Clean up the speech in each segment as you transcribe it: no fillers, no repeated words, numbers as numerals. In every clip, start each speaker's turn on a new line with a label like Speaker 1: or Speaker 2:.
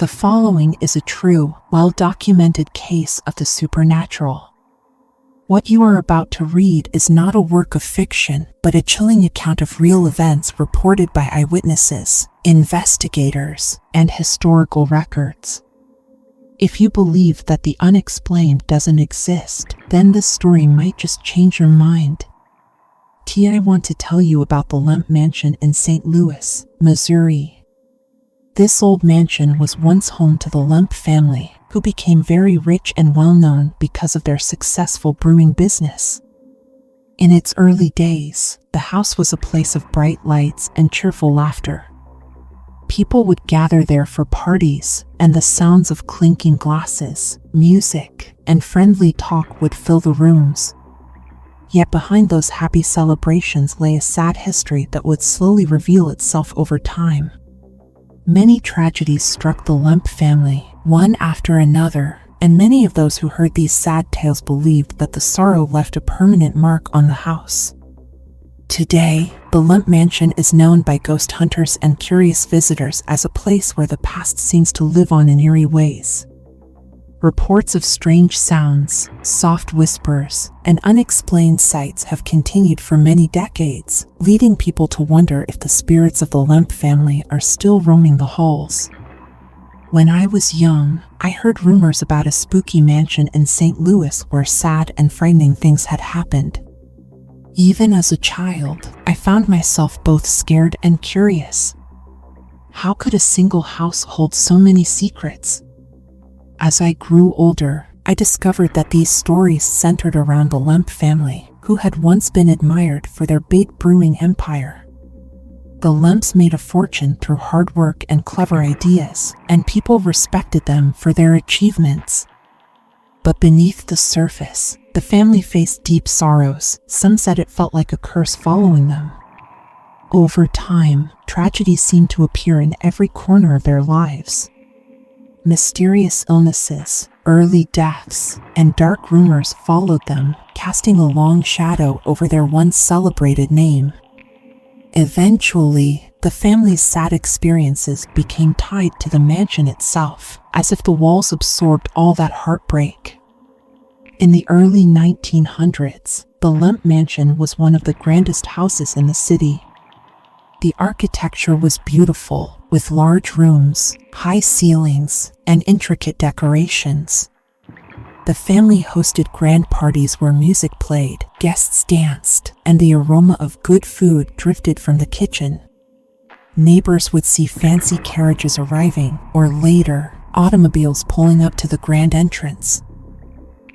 Speaker 1: The following is a true, well-documented case of the supernatural. What you are about to read is not a work of fiction, but a chilling account of real events reported by eyewitnesses, investigators, and historical records. If you believe that the unexplained doesn't exist, then this story might just change your mind. I want to tell you about the Lemp Mansion in St. Louis, Missouri. This old mansion was once home to the Lemp family, who became very rich and well-known because of their successful brewing business. In its early days, the house was a place of bright lights and cheerful laughter. People would gather there for parties, and the sounds of clinking glasses, music, and friendly talk would fill the rooms. Yet behind those happy celebrations lay a sad history that would slowly reveal itself over time. Many tragedies struck the Lemp family, one after another, and many of those who heard these sad tales believed that the sorrow left a permanent mark on the house. Today, the Lemp Mansion is known by ghost hunters and curious visitors as a place where the past seems to live on in eerie ways. Reports of strange sounds, soft whispers, and unexplained sights have continued for many decades, leading people to wonder if the spirits of the Lemp family are still roaming the halls. When I was young, I heard rumors about a spooky mansion in St. Louis where sad and frightening things had happened. Even as a child, I found myself both scared and curious. How could a single house hold so many secrets? As I grew older, I discovered that these stories centered around the Lemp family, who had once been admired for their big brewing empire. The Lemps made a fortune through hard work and clever ideas, and people respected them for their achievements. But beneath the surface, the family faced deep sorrows. Some said it felt like a curse following them. Over time, tragedy seemed to appear in every corner of their lives. Mysterious illnesses, early deaths, and dark rumors followed them, casting a long shadow over their once celebrated name. Eventually, the family's sad experiences became tied to the mansion itself, as if the walls absorbed all that heartbreak. In the early 1900s, the Lemp Mansion was one of the grandest houses in the city. The architecture was beautiful, with large rooms, high ceilings, and intricate decorations. The family hosted grand parties where music played, guests danced, and the aroma of good food drifted from the kitchen. Neighbors would see fancy carriages arriving, or later, automobiles pulling up to the grand entrance.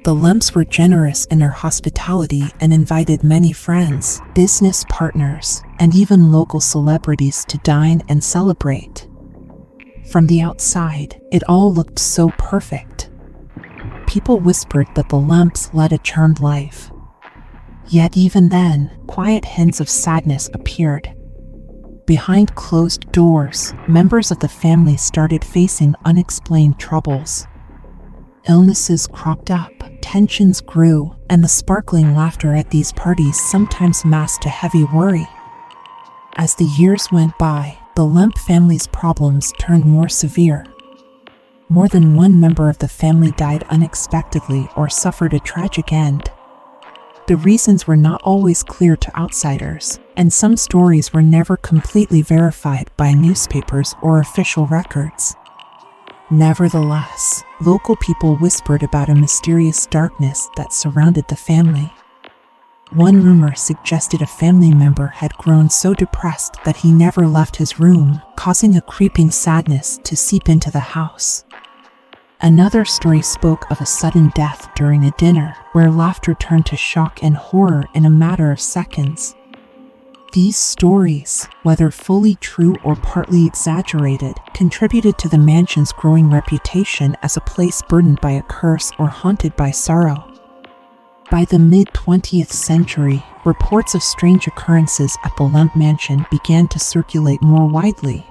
Speaker 1: The Lemps were generous in their hospitality and invited many friends, business partners, and even local celebrities to dine and celebrate. From the outside, it all looked so perfect. People whispered that the Lemps led a charmed life. Yet even then, quiet hints of sadness appeared. Behind closed doors, members of the family started facing unexplained troubles. Illnesses cropped up, tensions grew, and the sparkling laughter at these parties sometimes masked a heavy worry. As the years went by, the Lemp family's problems turned more severe. More than one member of the family died unexpectedly or suffered a tragic end. The reasons were not always clear to outsiders, and some stories were never completely verified by newspapers or official records. Nevertheless, local people whispered about a mysterious darkness that surrounded the family. One rumor suggested a family member had grown so depressed that he never left his room, causing a creeping sadness to seep into the house. Another story spoke of a sudden death during a dinner, where laughter turned to shock and horror in a matter of seconds. These stories, whether fully true or partly exaggerated, contributed to the mansion's growing reputation as a place burdened by a curse or haunted by sorrow. By the mid-20th century, reports of strange occurrences at the Lemp Mansion began to circulate more widely.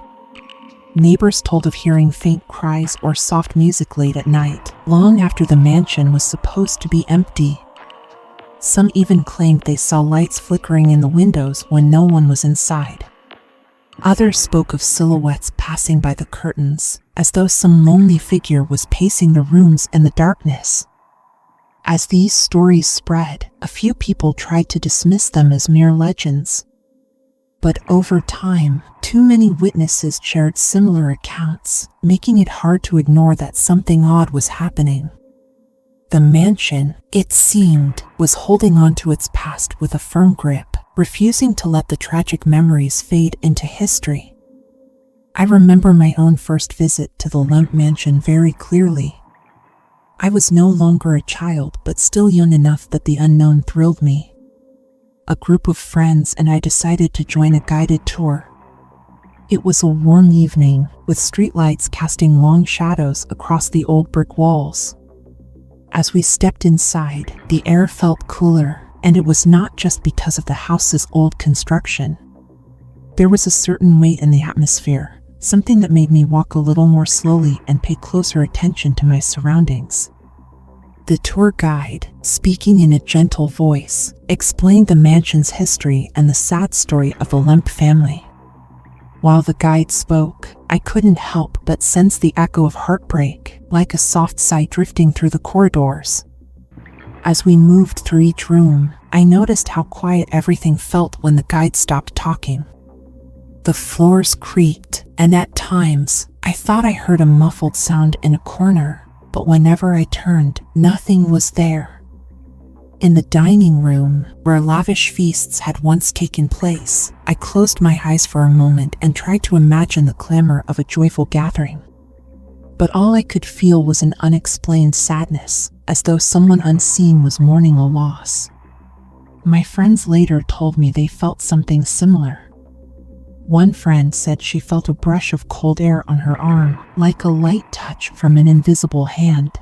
Speaker 1: Neighbors told of hearing faint cries or soft music late at night, long after the mansion was supposed to be empty. Some even claimed they saw lights flickering in the windows when no one was inside. Others spoke of silhouettes passing by the curtains, as though some lonely figure was pacing the rooms in the darkness. As these stories spread, a few people tried to dismiss them as mere legends. But over time, too many witnesses shared similar accounts, making it hard to ignore that something odd was happening. The mansion, it seemed, was holding on to its past with a firm grip, refusing to let the tragic memories fade into history. I remember my own first visit to the Lemp Mansion very clearly. I was no longer a child, but still young enough that the unknown thrilled me. A group of friends and I decided to join a guided tour. It was a warm evening, with streetlights casting long shadows across the old brick walls. As we stepped inside, the air felt cooler, and it was not just because of the house's old construction. There was a certain weight in the atmosphere, something that made me walk a little more slowly and pay closer attention to my surroundings. The tour guide, speaking in a gentle voice, explained the mansion's history and the sad story of the Lemp family. While the guide spoke, I couldn't help but sense the echo of heartbreak, like a soft sigh drifting through the corridors. As we moved through each room, I noticed how quiet everything felt when the guide stopped talking. The floors creaked, and at times, I thought I heard a muffled sound in a corner, but whenever I turned, nothing was there. In the dining room, where lavish feasts had once taken place, I closed my eyes for a moment and tried to imagine the clamor of a joyful gathering. But all I could feel was an unexplained sadness, as though someone unseen was mourning a loss. My friends later told me they felt something similar. One friend said she felt a brush of cold air on her arm, like a light touch from an invisible hand.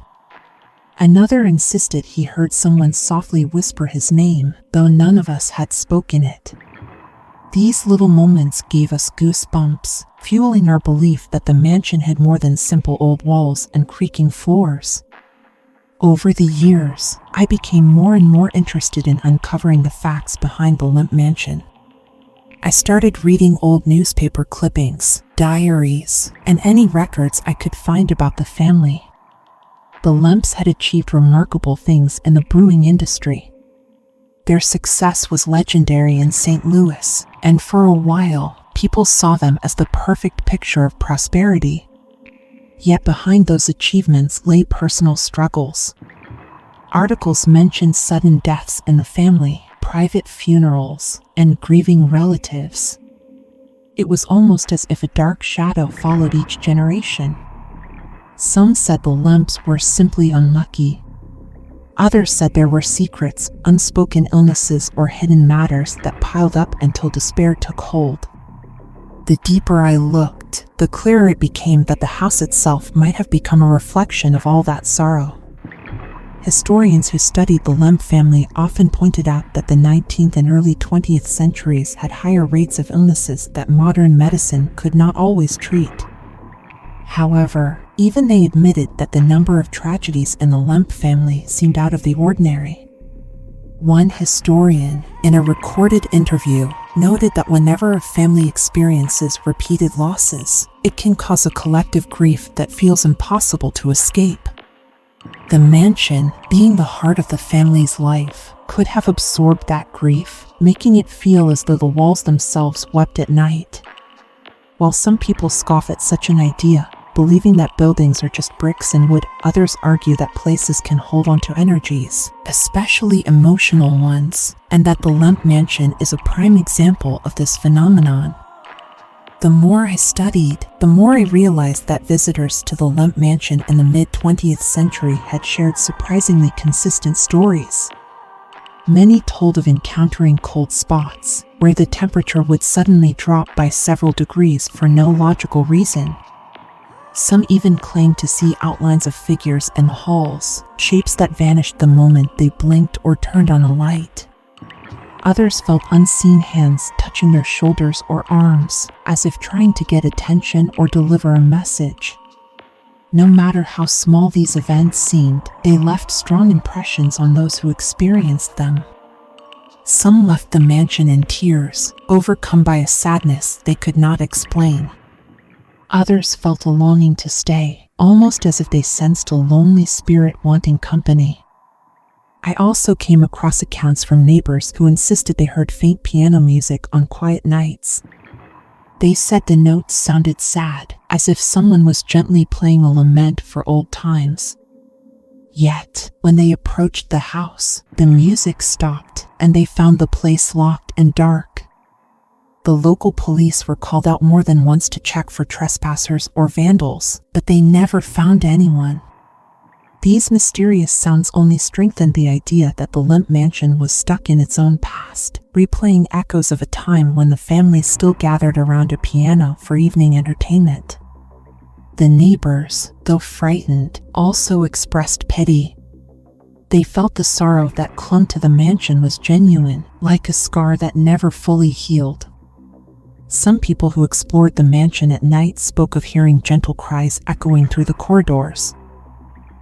Speaker 1: Another insisted he heard someone softly whisper his name, though none of us had spoken it. These little moments gave us goosebumps, fueling our belief that the mansion had more than simple old walls and creaking floors. Over the years, I became more and more interested in uncovering the facts behind the Lemp Mansion. I started reading old newspaper clippings, diaries, and any records I could find about the family. The Lemps had achieved remarkable things in the brewing industry. Their success was legendary in St. Louis, and for a while, people saw them as the perfect picture of prosperity. Yet behind those achievements lay personal struggles. Articles mentioned sudden deaths in the family, private funerals, and grieving relatives. It was almost as if a dark shadow followed each generation. Some said the Lemps were simply unlucky. Others said there were secrets, unspoken illnesses, or hidden matters that piled up until despair took hold. The deeper I looked, the clearer it became that the house itself might have become a reflection of all that sorrow. Historians who studied the Lemp family often pointed out that the 19th and early 20th centuries had higher rates of illnesses that modern medicine could not always treat. However, even they admitted that the number of tragedies in the Lemp family seemed out of the ordinary. One historian, in a recorded interview, noted that whenever a family experiences repeated losses, it can cause a collective grief that feels impossible to escape. The mansion, being the heart of the family's life, could have absorbed that grief, making it feel as though the walls themselves wept at night. While some people scoff at such an idea, believing that buildings are just bricks and wood, others argue that places can hold on to energies, especially emotional ones, and that the Lemp Mansion is a prime example of this phenomenon. The more I studied, the more I realized that visitors to the Lemp Mansion in the mid-20th century had shared surprisingly consistent stories. Many told of encountering cold spots, where the temperature would suddenly drop by several degrees for no logical reason. Some even claimed to see outlines of figures in the halls, shapes that vanished the moment they blinked or turned on a light. Others felt unseen hands touching their shoulders or arms, as if trying to get attention or deliver a message. No matter how small these events seemed, they left strong impressions on those who experienced them. Some left the mansion in tears, overcome by a sadness they could not explain. Others felt a longing to stay, almost as if they sensed a lonely spirit wanting company. I also came across accounts from neighbors who insisted they heard faint piano music on quiet nights. They said the notes sounded sad, as if someone was gently playing a lament for old times. Yet, when they approached the house, the music stopped, and they found the place locked and dark. The local police were called out more than once to check for trespassers or vandals, but they never found anyone. These mysterious sounds only strengthened the idea that the Lemp Mansion was stuck in its own past, replaying echoes of a time when the family still gathered around a piano for evening entertainment. The neighbors, though frightened, also expressed pity. They felt the sorrow that clung to the mansion was genuine, like a scar that never fully healed. Some people who explored the mansion at night spoke of hearing gentle cries echoing through the corridors.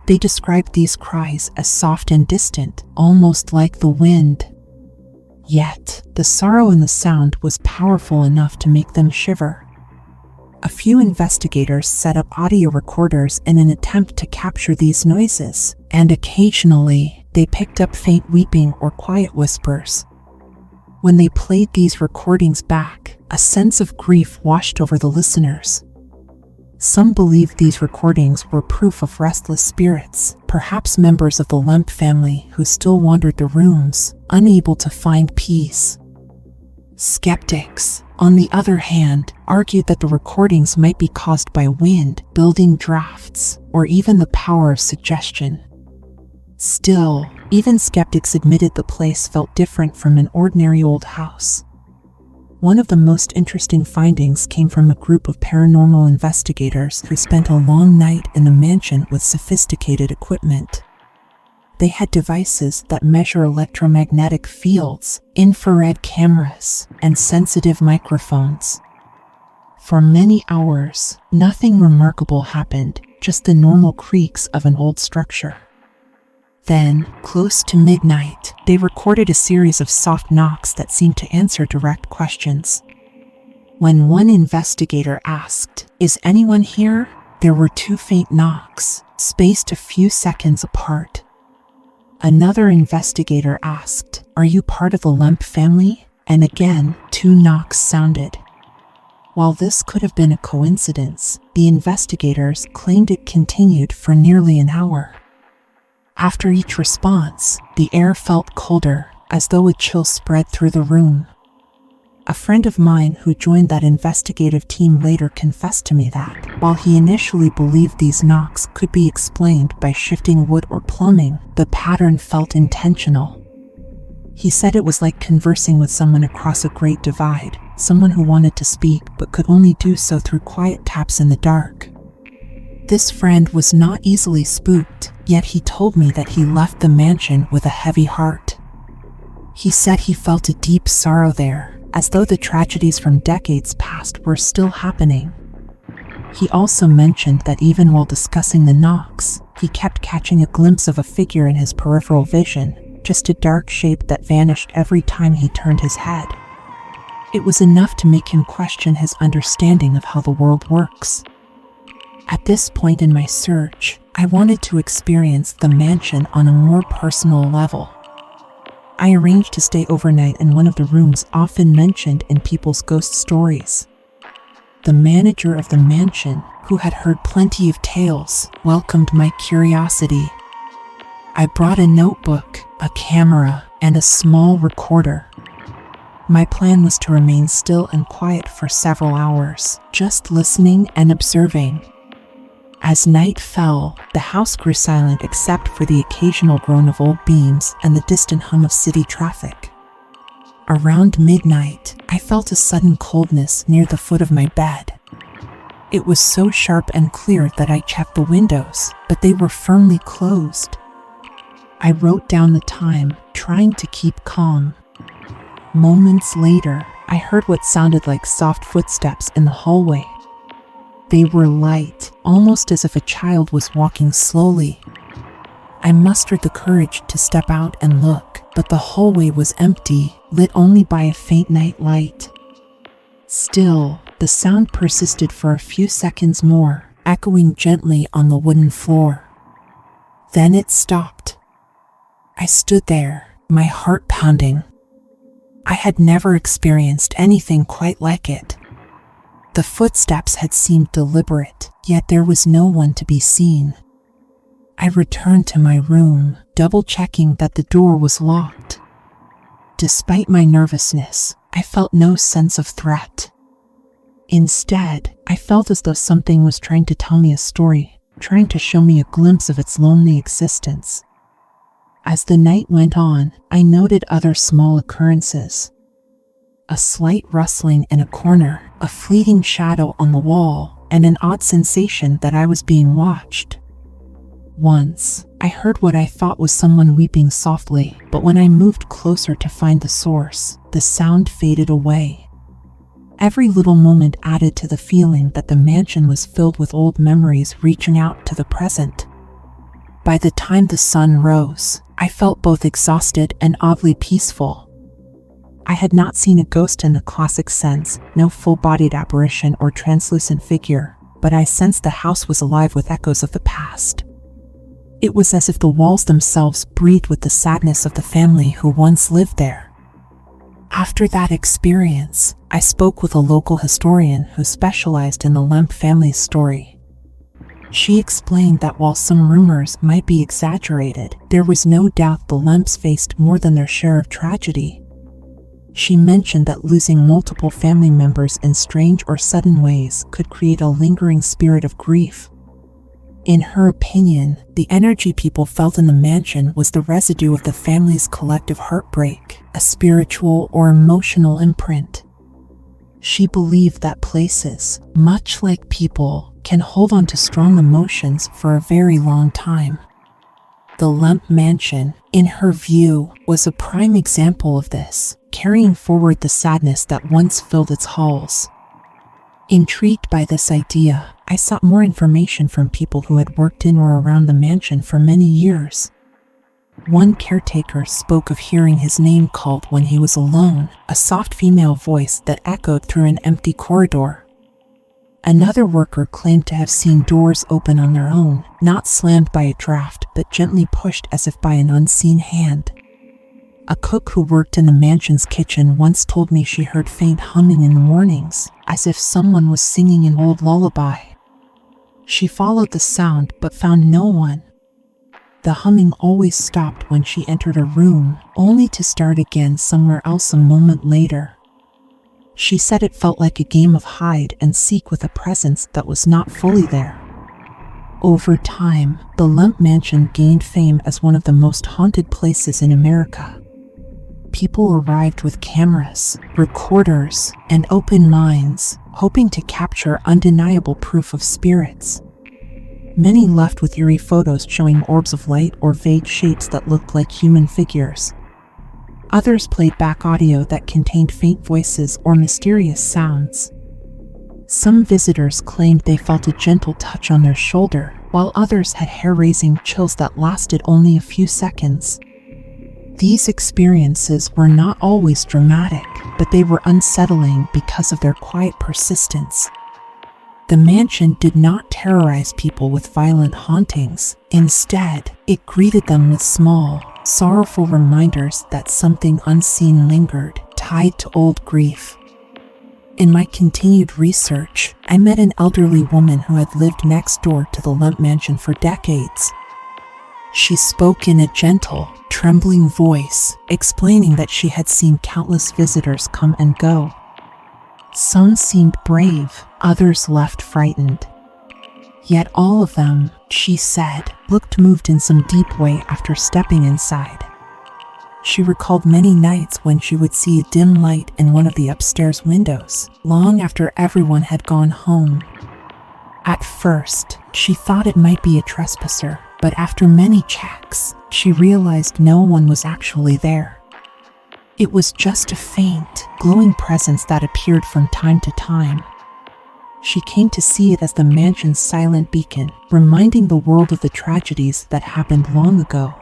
Speaker 1: They described these cries as soft and distant, almost like the wind. Yet, the sorrow in the sound was powerful enough to make them shiver. A few investigators set up audio recorders in an attempt to capture these noises, and occasionally, they picked up faint weeping or quiet whispers. When they played these recordings back, a sense of grief washed over the listeners. Some believed these recordings were proof of restless spirits, perhaps members of the Lemp family who still wandered the rooms, unable to find peace. Skeptics, on the other hand, argued that the recordings might be caused by wind, building drafts, or even the power of suggestion. Still, even skeptics admitted the place felt different from an ordinary old house. One of the most interesting findings came from a group of paranormal investigators who spent a long night in the mansion with sophisticated equipment. They had devices that measure electromagnetic fields, infrared cameras, and sensitive microphones. For many hours, nothing remarkable happened, just the normal creaks of an old structure. Then, close to midnight, they recorded a series of soft knocks that seemed to answer direct questions. When one investigator asked, "Is anyone here?" there were two faint knocks, spaced a few seconds apart. Another investigator asked, "Are you part of the Lemp family?" And again, two knocks sounded. While this could have been a coincidence, the investigators claimed it continued for nearly an hour. After each response, the air felt colder, as though a chill spread through the room. A friend of mine who joined that investigative team later confessed to me that, while he initially believed these knocks could be explained by shifting wood or plumbing, the pattern felt intentional. He said it was like conversing with someone across a great divide, someone who wanted to speak but could only do so through quiet taps in the dark. This friend was not easily spooked, yet he told me that he left the mansion with a heavy heart. He said he felt a deep sorrow there, as though the tragedies from decades past were still happening. He also mentioned that even while discussing the knocks, he kept catching a glimpse of a figure in his peripheral vision, just a dark shape that vanished every time he turned his head. It was enough to make him question his understanding of how the world works. At this point in my search, I wanted to experience the mansion on a more personal level. I arranged to stay overnight in one of the rooms often mentioned in people's ghost stories. The manager of the mansion, who had heard plenty of tales, welcomed my curiosity. I brought a notebook, a camera, and a small recorder. My plan was to remain still and quiet for several hours, just listening and observing. As night fell, the house grew silent except for the occasional groan of old beams and the distant hum of city traffic. Around midnight, I felt a sudden coldness near the foot of my bed. It was so sharp and clear that I checked the windows, but they were firmly closed. I wrote down the time, trying to keep calm. Moments later, I heard what sounded like soft footsteps in the hallway. They were light, almost as if a child was walking slowly. I mustered the courage to step out and look, but the hallway was empty, lit only by a faint night light. Still, the sound persisted for a few seconds more, echoing gently on the wooden floor. Then it stopped. I stood there, my heart pounding. I had never experienced anything quite like it. The footsteps had seemed deliberate, yet there was no one to be seen. I returned to my room, double-checking that the door was locked. Despite my nervousness, I felt no sense of threat. Instead, I felt as though something was trying to tell me a story, trying to show me a glimpse of its lonely existence. As the night went on, I noted other small occurrences. A slight rustling in a corner, a fleeting shadow on the wall, and an odd sensation that I was being watched. Once, I heard what I thought was someone weeping softly, but when I moved closer to find the source, the sound faded away. Every little moment added to the feeling that the mansion was filled with old memories reaching out to the present. By the time the sun rose, I felt both exhausted and oddly peaceful. I had not seen a ghost in the classic sense, no full-bodied apparition or translucent figure, but I sensed the house was alive with echoes of the past. It was as if the walls themselves breathed with the sadness of the family who once lived there. After that experience, I spoke with a local historian who specialized in the Lemp family's story. She explained that while some rumors might be exaggerated, there was no doubt the Lemps faced more than their share of tragedy. She mentioned that losing multiple family members in strange or sudden ways could create a lingering spirit of grief. In her opinion, the energy people felt in the mansion was the residue of the family's collective heartbreak, a spiritual or emotional imprint. She believed that places, much like people, can hold on to strong emotions for a very long time. The Lemp Mansion, in her view, was a prime example of this, carrying forward the sadness that once filled its halls. Intrigued by this idea, I sought more information from people who had worked in or around the mansion for many years. One caretaker spoke of hearing his name called when he was alone, a soft female voice that echoed through an empty corridor. Another worker claimed to have seen doors open on their own, not slammed by a draft, but gently pushed as if by an unseen hand. A cook who worked in the mansion's kitchen once told me she heard faint humming in the mornings, as if someone was singing an old lullaby. She followed the sound but found no one. The humming always stopped when she entered a room, only to start again somewhere else a moment later. She said it felt like a game of hide and seek with a presence that was not fully there. Over time, the Lemp Mansion gained fame as one of the most haunted places in America. People arrived with cameras, recorders, and open minds, hoping to capture undeniable proof of spirits. Many left with eerie photos showing orbs of light or vague shapes that looked like human figures. Others played back audio that contained faint voices or mysterious sounds. Some visitors claimed they felt a gentle touch on their shoulder, while others had hair-raising chills that lasted only a few seconds. These experiences were not always dramatic, but they were unsettling because of their quiet persistence. The mansion did not terrorize people with violent hauntings. Instead, it greeted them with small, sorrowful reminders that something unseen lingered, tied to old grief. In my continued research, I met an elderly woman who had lived next door to the Lemp Mansion for decades. She spoke in a gentle, trembling voice, explaining that she had seen countless visitors come and go. Some seemed brave, others left frightened. Yet all of them, she said, looked moved in some deep way after stepping inside. She recalled many nights when she would see a dim light in one of the upstairs windows, long after everyone had gone home. At first, she thought it might be a trespasser, but after many checks, she realized no one was actually there. It was just a faint, glowing presence that appeared from time to time. She came to see it as the mansion's silent beacon, reminding the world of the tragedies that happened long ago.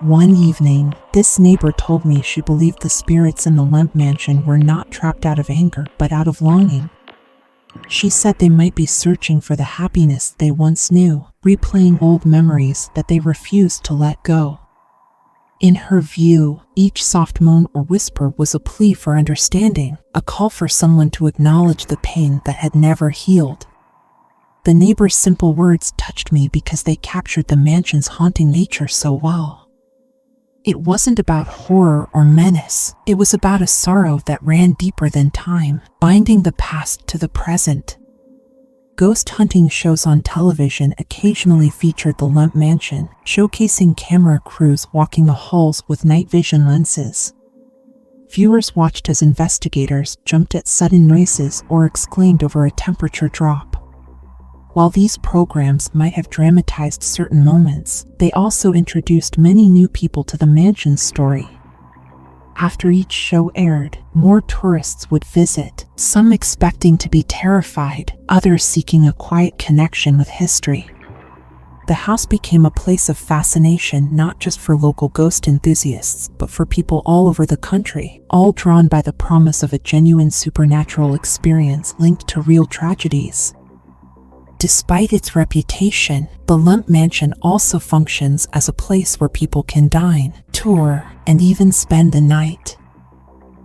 Speaker 1: One evening, this neighbor told me she believed the spirits in the Lemp mansion were not trapped out of anger, but out of longing. She said they might be searching for the happiness they once knew, replaying old memories that they refused to let go. In her view, each soft moan or whisper was a plea for understanding, a call for someone to acknowledge the pain that had never healed. The neighbor's simple words touched me because they captured the mansion's haunting nature so well. It wasn't about horror or menace. It was about a sorrow that ran deeper than time, binding the past to the present. Ghost hunting shows on television occasionally featured the Lemp Mansion, showcasing camera crews walking the halls with night vision lenses. Viewers watched as investigators jumped at sudden noises or exclaimed over a temperature drop. While these programs might have dramatized certain moments, they also introduced many new people to the mansion's story. After each show aired, more tourists would visit, some expecting to be terrified, others seeking a quiet connection with history. The house became a place of fascination not just for local ghost enthusiasts, but for people all over the country, all drawn by the promise of a genuine supernatural experience linked to real tragedies. Despite its reputation, the Lemp Mansion also functions as a place where people can dine, tour, and even spend the night.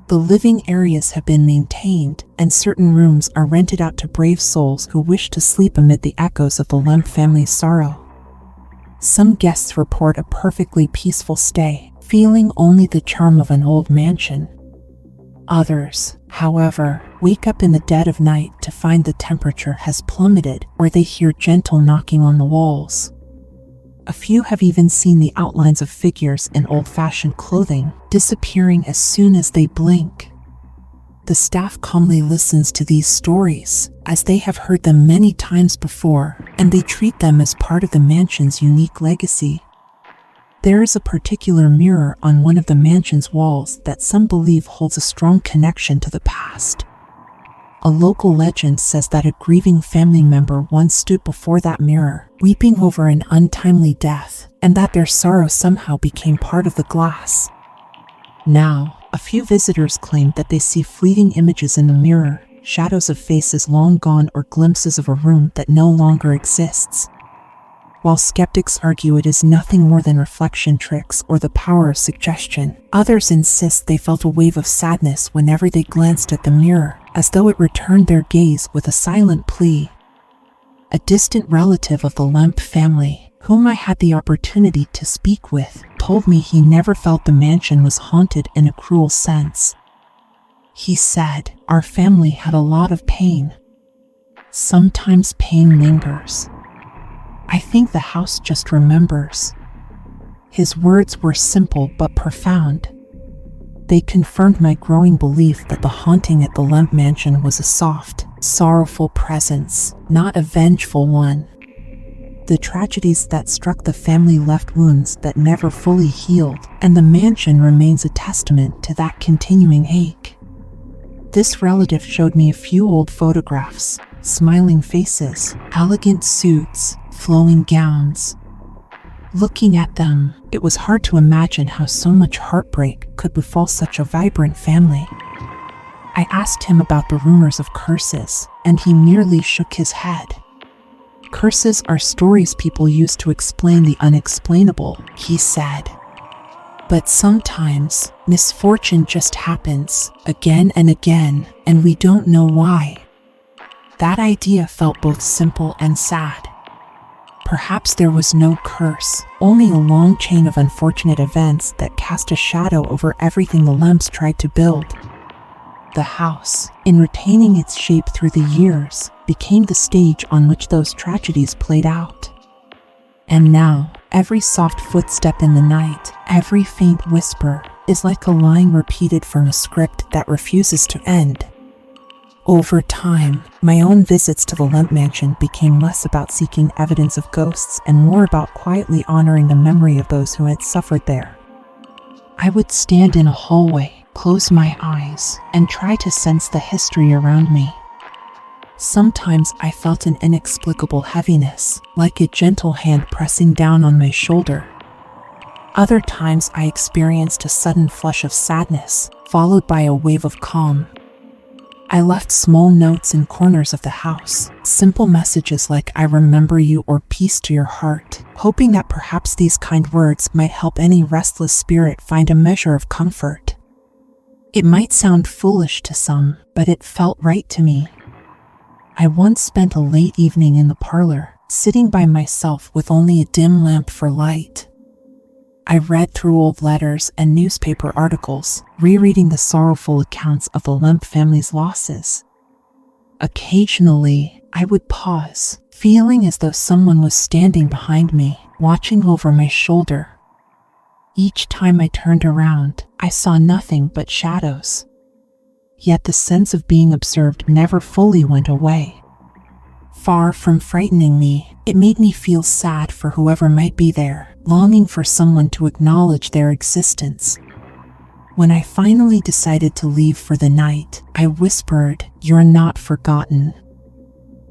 Speaker 1: The living areas have been maintained, and certain rooms are rented out to brave souls who wish to sleep amid the echoes of the Lemp family's sorrow. Some guests report a perfectly peaceful stay, feeling only the charm of an old mansion. Others, however, wake up in the dead of night to find the temperature has plummeted, or they hear gentle knocking on the walls. A few have even seen the outlines of figures in old-fashioned clothing, disappearing as soon as they blink. The staff calmly listens to these stories, as they have heard them many times before, and they treat them as part of the mansion's unique legacy. There is a particular mirror on one of the mansion's walls that some believe holds a strong connection to the past. A local legend says that a grieving family member once stood before that mirror, weeping over an untimely death, and that their sorrow somehow became part of the glass. Now, a few visitors claim that they see fleeting images in the mirror, shadows of faces long gone or glimpses of a room that no longer exists. While skeptics argue it is nothing more than reflection tricks or the power of suggestion, others insist they felt a wave of sadness whenever they glanced at the mirror, as though it returned their gaze with a silent plea. A distant relative of the Lemp family, whom I had the opportunity to speak with, told me he never felt the mansion was haunted in a cruel sense. He said, "Our family had a lot of pain. Sometimes pain lingers. I think the house just remembers." His words were simple but profound. They confirmed my growing belief that the haunting at the Lemp Mansion was a soft, sorrowful presence, not a vengeful one. The tragedies that struck the family left wounds that never fully healed, and the mansion remains a testament to that continuing ache. This relative showed me a few old photographs, smiling faces, elegant suits, flowing gowns. Looking at them, it was hard to imagine how so much heartbreak could befall such a vibrant family. I asked him about the rumors of curses, and he merely shook his head. "Curses are stories people use to explain the unexplainable," he said. "But sometimes, misfortune just happens, again and again, and we don't know why." That idea felt both simple and sad. Perhaps there was no curse, only a long chain of unfortunate events that cast a shadow over everything the Lemps tried to build. The house, in retaining its shape through the years, became the stage on which those tragedies played out. And now, every soft footstep in the night, every faint whisper, is like a line repeated from a script that refuses to end. Over time, my own visits to the Lemp Mansion became less about seeking evidence of ghosts and more about quietly honoring the memory of those who had suffered there. I would stand in a hallway, close my eyes, and try to sense the history around me. Sometimes I felt an inexplicable heaviness, like a gentle hand pressing down on my shoulder. Other times I experienced a sudden flush of sadness, followed by a wave of calm. I left small notes in corners of the house, simple messages like "I remember you" or "peace to your heart," hoping that perhaps these kind words might help any restless spirit find a measure of comfort. It might sound foolish to some, but it felt right to me. I once spent a late evening in the parlor, sitting by myself with only a dim lamp for light. I read through old letters and newspaper articles, rereading the sorrowful accounts of the Lemp family's losses. Occasionally, I would pause, feeling as though someone was standing behind me, watching over my shoulder. Each time I turned around, I saw nothing but shadows. Yet the sense of being observed never fully went away. Far from frightening me, it made me feel sad for whoever might be there, longing for someone to acknowledge their existence. When I finally decided to leave for the night, I whispered, "You're not forgotten."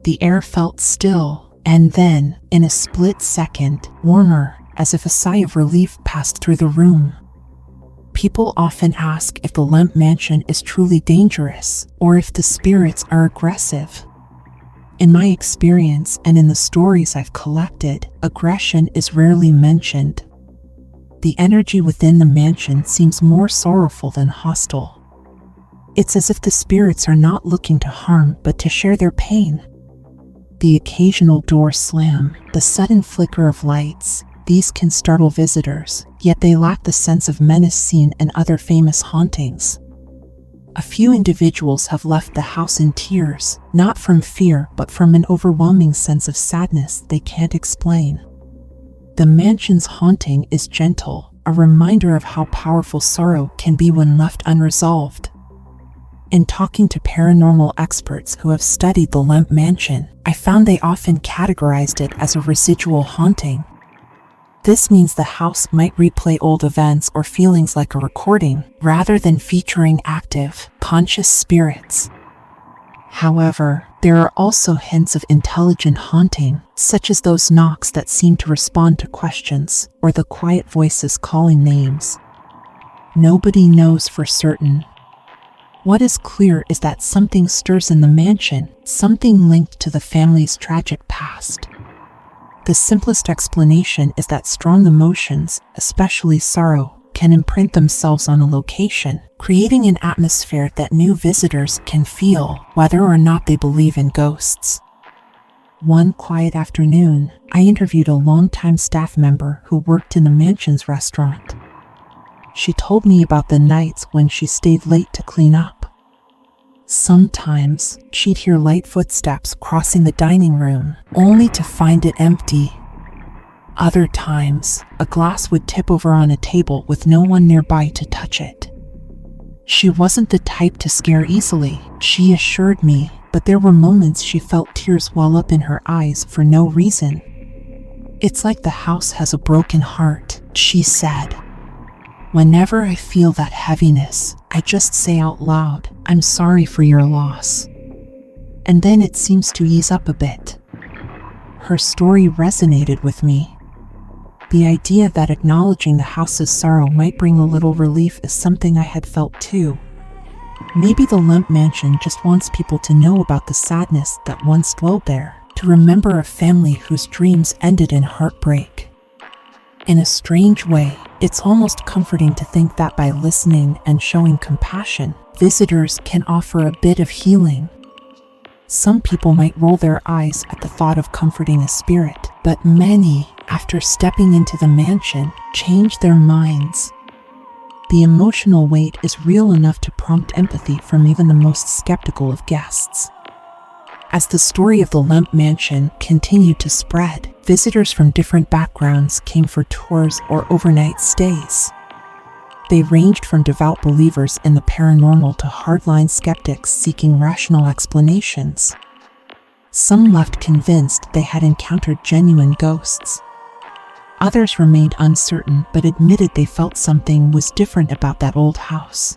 Speaker 1: The air felt still, and then, in a split second, warmer, as if a sigh of relief passed through the room. People often ask if the Lemp Mansion is truly dangerous, or if the spirits are aggressive. In my experience and in the stories I've collected, aggression is rarely mentioned. The energy within the mansion seems more sorrowful than hostile. It's as if the spirits are not looking to harm but to share their pain. The occasional door slam, the sudden flicker of lights, these can startle visitors, yet they lack the sense of menace seen in other famous hauntings. A few individuals have left the house in tears, not from fear but from an overwhelming sense of sadness they can't explain. The mansion's haunting is gentle, a reminder of how powerful sorrow can be when left unresolved. In talking to paranormal experts who have studied the Lemp Mansion, I found they often categorized it as a residual haunting. This means the house might replay old events or feelings like a recording, rather than featuring active, conscious spirits. However, there are also hints of intelligent haunting, such as those knocks that seem to respond to questions, or the quiet voices calling names. Nobody knows for certain. What is clear is that something stirs in the mansion, something linked to the family's tragic past. The simplest explanation is that strong emotions, especially sorrow, can imprint themselves on a location, creating an atmosphere that new visitors can feel, whether or not they believe in ghosts. One quiet afternoon, I interviewed a longtime staff member who worked in the mansion's restaurant. She told me about the nights when she stayed late to clean up. Sometimes, she'd hear light footsteps crossing the dining room, only to find it empty. Other times, a glass would tip over on a table with no one nearby to touch it. She wasn't the type to scare easily, she assured me, but there were moments she felt tears well up in her eyes for no reason. "It's like the house has a broken heart," she said. "Whenever I feel that heaviness, I just say out loud, 'I'm sorry for your loss.' And then it seems to ease up a bit." Her story resonated with me. The idea that acknowledging the house's sorrow might bring a little relief is something I had felt too. Maybe the Lemp Mansion just wants people to know about the sadness that once dwelled there, to remember a family whose dreams ended in heartbreak. In a strange way, it's almost comforting to think that by listening and showing compassion, visitors can offer a bit of healing. Some people might roll their eyes at the thought of comforting a spirit, but many, after stepping into the mansion, change their minds. The emotional weight is real enough to prompt empathy from even the most skeptical of guests. As the story of the Lemp Mansion continued to spread, visitors from different backgrounds came for tours or overnight stays. They ranged from devout believers in the paranormal to hardline skeptics seeking rational explanations. Some left convinced they had encountered genuine ghosts. Others remained uncertain but admitted they felt something was different about that old house.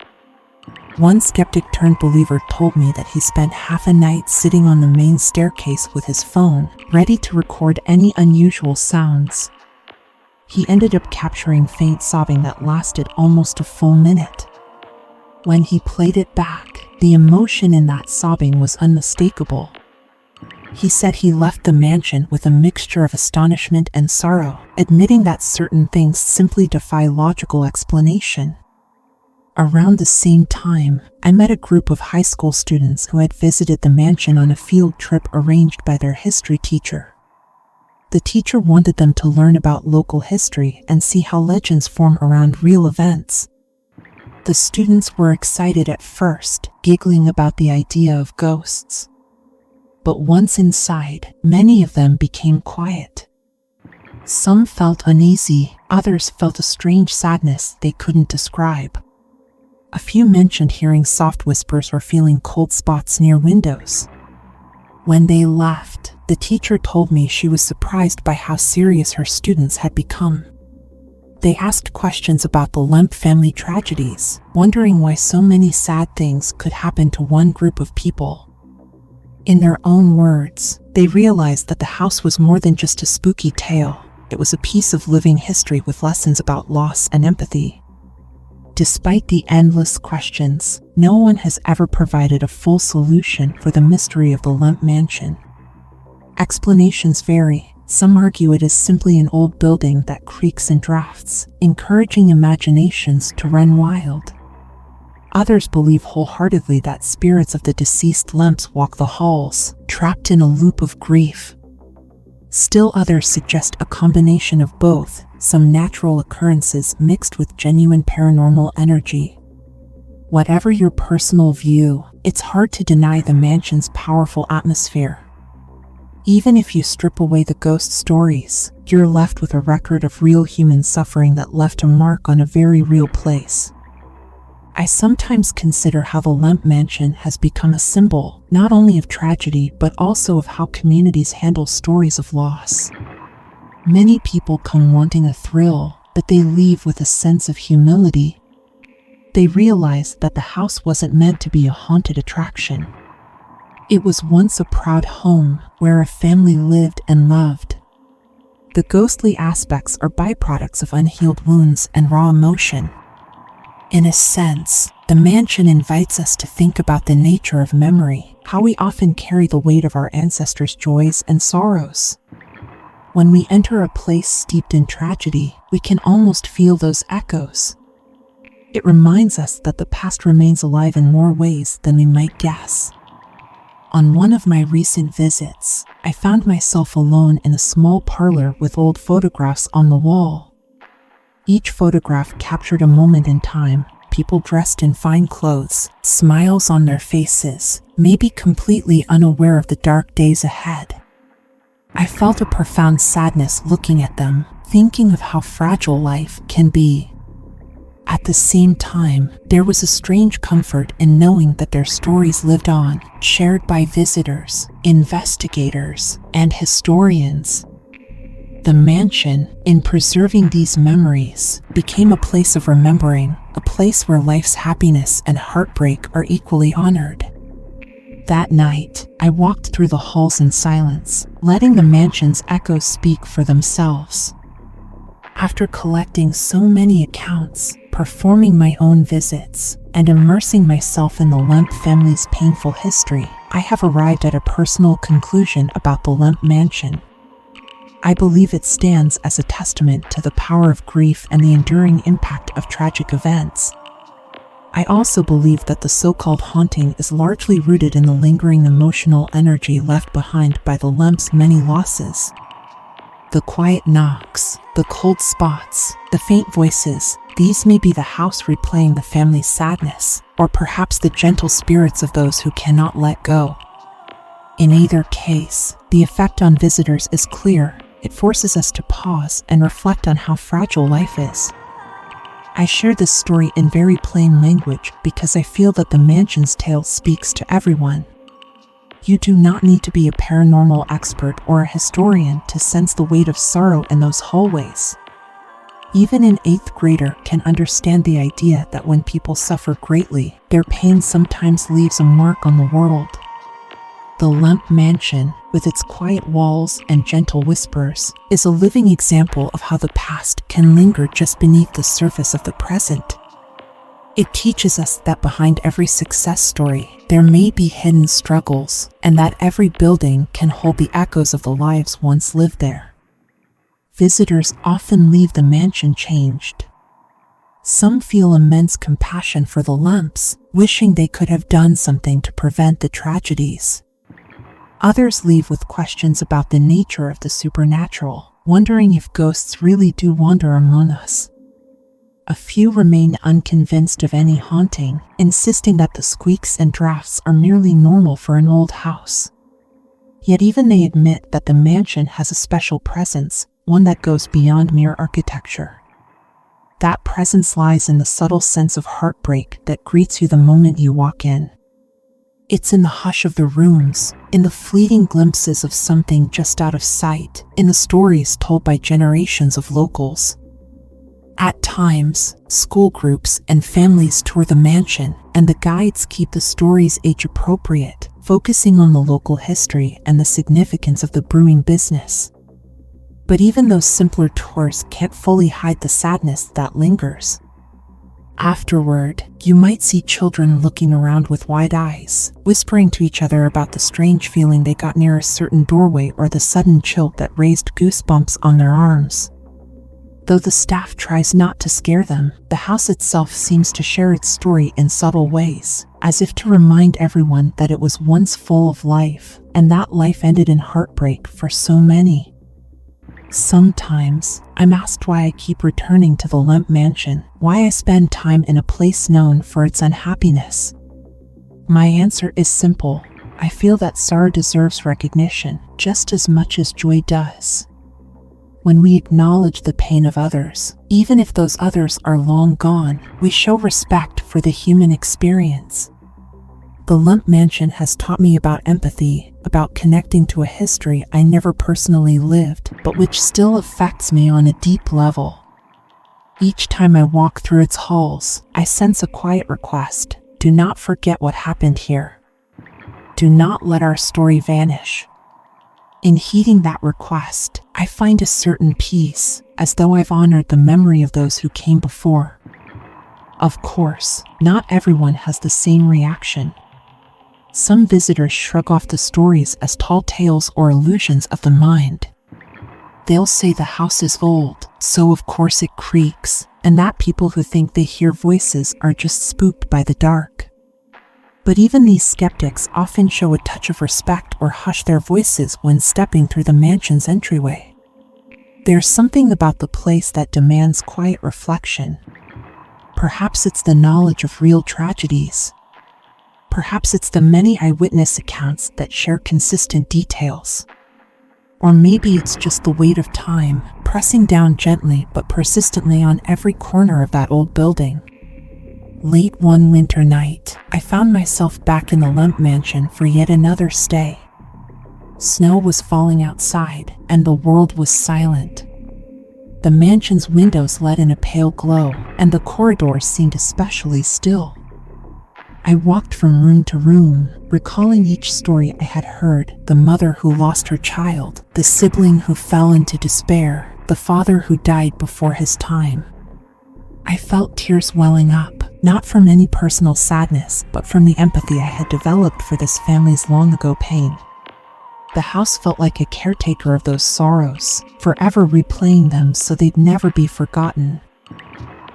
Speaker 1: One skeptic-turned-believer told me that he spent half a night sitting on the main staircase with his phone, ready to record any unusual sounds. He ended up capturing faint sobbing that lasted almost a full minute. When he played it back, the emotion in that sobbing was unmistakable. He said he left the mansion with a mixture of astonishment and sorrow, admitting that certain things simply defy logical explanation. Around the same time, I met a group of high school students who had visited the mansion on a field trip arranged by their history teacher. The teacher wanted them to learn about local history and see how legends form around real events. The students were excited at first, giggling about the idea of ghosts. But once inside, many of them became quiet. Some felt uneasy, others felt a strange sadness they couldn't describe. A few mentioned hearing soft whispers or feeling cold spots near windows. When they left, the teacher told me she was surprised by how serious her students had become. They asked questions about the Lemp family tragedies, wondering why so many sad things could happen to one group of people. In their own words, they realized that the house was more than just a spooky tale. It was a piece of living history with lessons about loss and empathy. Despite the endless questions, no one has ever provided a full solution for the mystery of the Lemp Mansion. Explanations vary. Some argue it is simply an old building that creaks and drafts, encouraging imaginations to run wild. Others believe wholeheartedly that spirits of the deceased Lemps walk the halls, trapped in a loop of grief. Still others suggest a combination of both, some natural occurrences mixed with genuine paranormal energy. Whatever your personal view, it's hard to deny the mansion's powerful atmosphere. Even if you strip away the ghost stories, you're left with a record of real human suffering that left a mark on a very real place. I sometimes consider how the Lemp Mansion has become a symbol, not only of tragedy but also of how communities handle stories of loss. Many people come wanting a thrill, but they leave with a sense of humility. They realize that the house wasn't meant to be a haunted attraction. It was once a proud home where a family lived and loved. The ghostly aspects are byproducts of unhealed wounds and raw emotion. In a sense, the mansion invites us to think about the nature of memory, how we often carry the weight of our ancestors' joys and sorrows. When we enter a place steeped in tragedy, we can almost feel those echoes. It reminds us that the past remains alive in more ways than we might guess. On one of my recent visits, I found myself alone in a small parlor with old photographs on the wall. Each photograph captured a moment in time, people dressed in fine clothes, smiles on their faces, maybe completely unaware of the dark days ahead. I felt a profound sadness looking at them, thinking of how fragile life can be. At the same time, there was a strange comfort in knowing that their stories lived on, shared by visitors, investigators, and historians. The mansion, in preserving these memories, became a place of remembering, a place where life's happiness and heartbreak are equally honored. That night, I walked through the halls in silence, letting the mansion's echoes speak for themselves. After collecting so many accounts, performing my own visits, and immersing myself in the Lemp family's painful history, I have arrived at a personal conclusion about the Lemp Mansion. I believe it stands as a testament to the power of grief and the enduring impact of tragic events. I also believe that the so-called haunting is largely rooted in the lingering emotional energy left behind by the Lemp's many losses. The quiet knocks, the cold spots, the faint voices, these may be the house replaying the family's sadness, or perhaps the gentle spirits of those who cannot let go. In either case, the effect on visitors is clear. It forces us to pause and reflect on how fragile life is. I share this story in very plain language because I feel that the mansion's tale speaks to everyone. You do not need to be a paranormal expert or a historian to sense the weight of sorrow in those hallways. Even an 8th grader can understand the idea that when people suffer greatly, their pain sometimes leaves a mark on the world. The Lemp Mansion, with its quiet walls and gentle whispers, is a living example of how the past can linger just beneath the surface of the present. It teaches us that behind every success story, there may be hidden struggles, and that every building can hold the echoes of the lives once lived there. Visitors often leave the mansion changed. Some feel immense compassion for the Lemps, wishing they could have done something to prevent the tragedies. Others leave with questions about the nature of the supernatural, wondering if ghosts really do wander among us. A few remain unconvinced of any haunting, insisting that the squeaks and drafts are merely normal for an old house. Yet even they admit that the mansion has a special presence, one that goes beyond mere architecture. That presence lies in the subtle sense of heartbreak that greets you the moment you walk in. It's in the hush of the rooms, in the fleeting glimpses of something just out of sight, in the stories told by generations of locals. At times, school groups and families tour the mansion, and the guides keep the stories age-appropriate, focusing on the local history and the significance of the brewing business. But even those simpler tours can't fully hide the sadness that lingers. Afterward, you might see children looking around with wide eyes, whispering to each other about the strange feeling they got near a certain doorway or the sudden chill that raised goosebumps on their arms. Though the staff tries not to scare them, the house itself seems to share its story in subtle ways, as if to remind everyone that it was once full of life, and that life ended in heartbreak for so many. Sometimes, I'm asked why I keep returning to the Lemp Mansion, why I spend time in a place known for its unhappiness. My answer is simple. I feel that sorrow deserves recognition just as much as joy does. When we acknowledge the pain of others, even if those others are long gone, we show respect for the human experience. The Lemp Mansion has taught me about empathy, about connecting to a history I never personally lived, but which still affects me on a deep level. Each time I walk through its halls, I sense a quiet request: do not forget what happened here. Do not let our story vanish. In heeding that request, I find a certain peace, as though I've honored the memory of those who came before. Of course, not everyone has the same reaction. Some visitors shrug off the stories as tall tales or illusions of the mind. They'll say the house is old, so of course it creaks, and that people who think they hear voices are just spooked by the dark. But even these skeptics often show a touch of respect or hush their voices when stepping through the mansion's entryway. There's something about the place that demands quiet reflection. Perhaps it's the knowledge of real tragedies. Perhaps it's the many eyewitness accounts that share consistent details. Or maybe it's just the weight of time, pressing down gently but persistently on every corner of that old building. Late one winter night, I found myself back in the Lemp Mansion for yet another stay. Snow was falling outside, and the world was silent. The mansion's windows let in a pale glow, and the corridors seemed especially still. I walked from room to room, recalling each story I had heard: the mother who lost her child, the sibling who fell into despair, the father who died before his time. I felt tears welling up, not from any personal sadness, but from the empathy I had developed for this family's long-ago pain. The house felt like a caretaker of those sorrows, forever replaying them so they'd never be forgotten.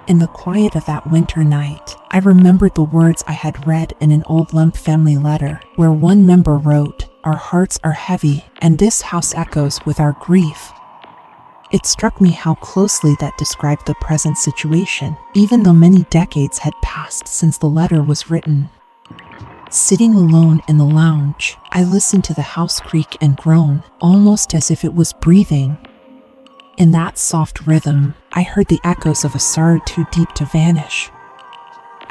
Speaker 1: In the quiet of that winter night, I remembered the words I had read in an old Lemp family letter, where one member wrote, "Our hearts are heavy, and this house echoes with our grief." It struck me how closely that described the present situation, even though many decades had passed since the letter was written. Sitting alone in the lounge, I listened to the house creak and groan, almost as if it was breathing. In that soft rhythm, I heard the echoes of a sorrow too deep to vanish.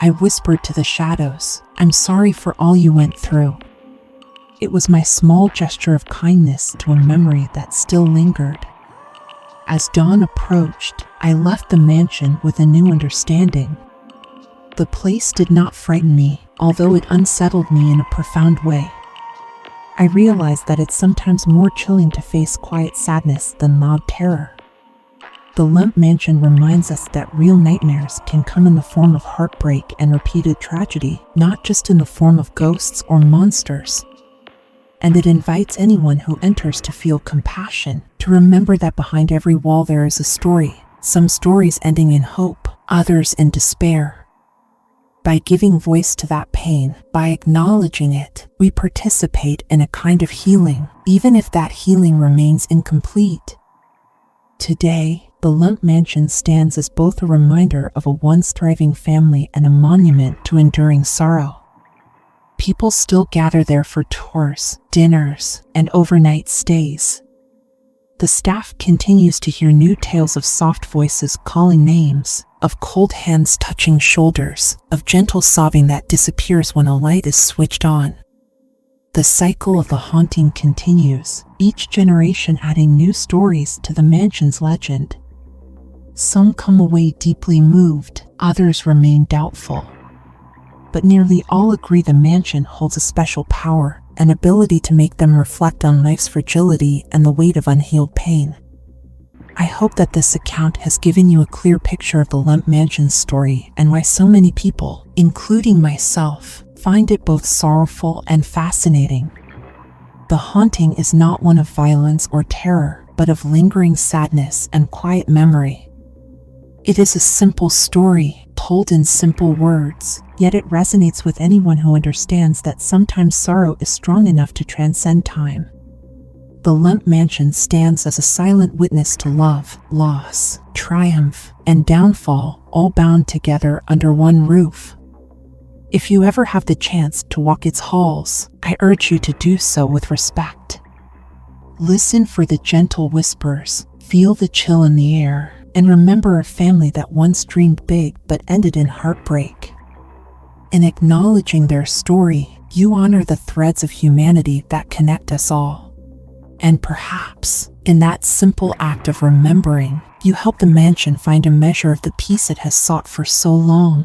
Speaker 1: I whispered to the shadows, "I'm sorry for all you went through." It was my small gesture of kindness to a memory that still lingered. As dawn approached, I left the mansion with a new understanding. The place did not frighten me, although it unsettled me in a profound way. I realized that it's sometimes more chilling to face quiet sadness than loud terror. The Lemp Mansion reminds us that real nightmares can come in the form of heartbreak and repeated tragedy, not just in the form of ghosts or monsters. And it invites anyone who enters to feel compassion, to remember that behind every wall there is a story, some stories ending in hope, others in despair. By giving voice to that pain, by acknowledging it, we participate in a kind of healing, even if that healing remains incomplete. Today, the Lemp Mansion stands as both a reminder of a once thriving family and a monument to enduring sorrow. People still gather there for tours, dinners, and overnight stays. The staff continues to hear new tales of soft voices calling names, of cold hands touching shoulders, of gentle sobbing that disappears when a light is switched on. The cycle of the haunting continues, each generation adding new stories to the mansion's legend. Some come away deeply moved, others remain doubtful. But nearly all agree the mansion holds a special power, an ability to make them reflect on life's fragility and the weight of unhealed pain. I hope that this account has given you a clear picture of the Lemp Mansion's story and why so many people, including myself, find it both sorrowful and fascinating. The haunting is not one of violence or terror, but of lingering sadness and quiet memory. It is a simple story, told in simple words, yet it resonates with anyone who understands that sometimes sorrow is strong enough to transcend time. The Lemp Mansion stands as a silent witness to love, loss, triumph, and downfall, all bound together under one roof. If you ever have the chance to walk its halls, I urge you to do so with respect. Listen for the gentle whispers, feel the chill in the air, and remember a family that once dreamed big but ended in heartbreak. In acknowledging their story, you honor the threads of humanity that connect us all. And perhaps, in that simple act of remembering, you help the mansion find a measure of the peace it has sought for so long.